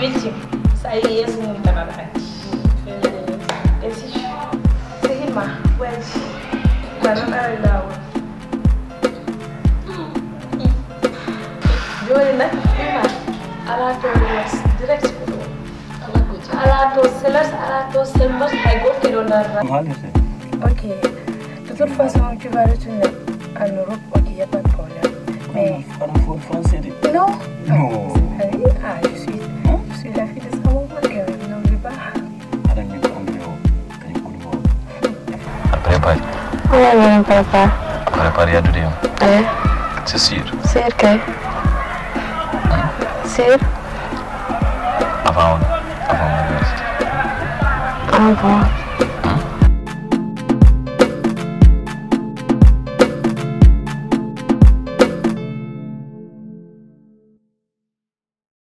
victime. Ça y est, c'est mon tabac. C'est Hima. Ouais. La même est là. Jolina, Hima. Alato direct. Alato sellers, alato selmos, I go to London. Ok. De toute façon, tu vas retourner en Europe, ok, il n'y a pas de problème. Mais... français. Non. Non. Ah, je suis la fille de Saison, n'oublie pas. Prépare. Oui, prépare. Prépare, il y a du rien. Oui. C'est sûr. C'est que. C'est. Avant l'université. Ah bon.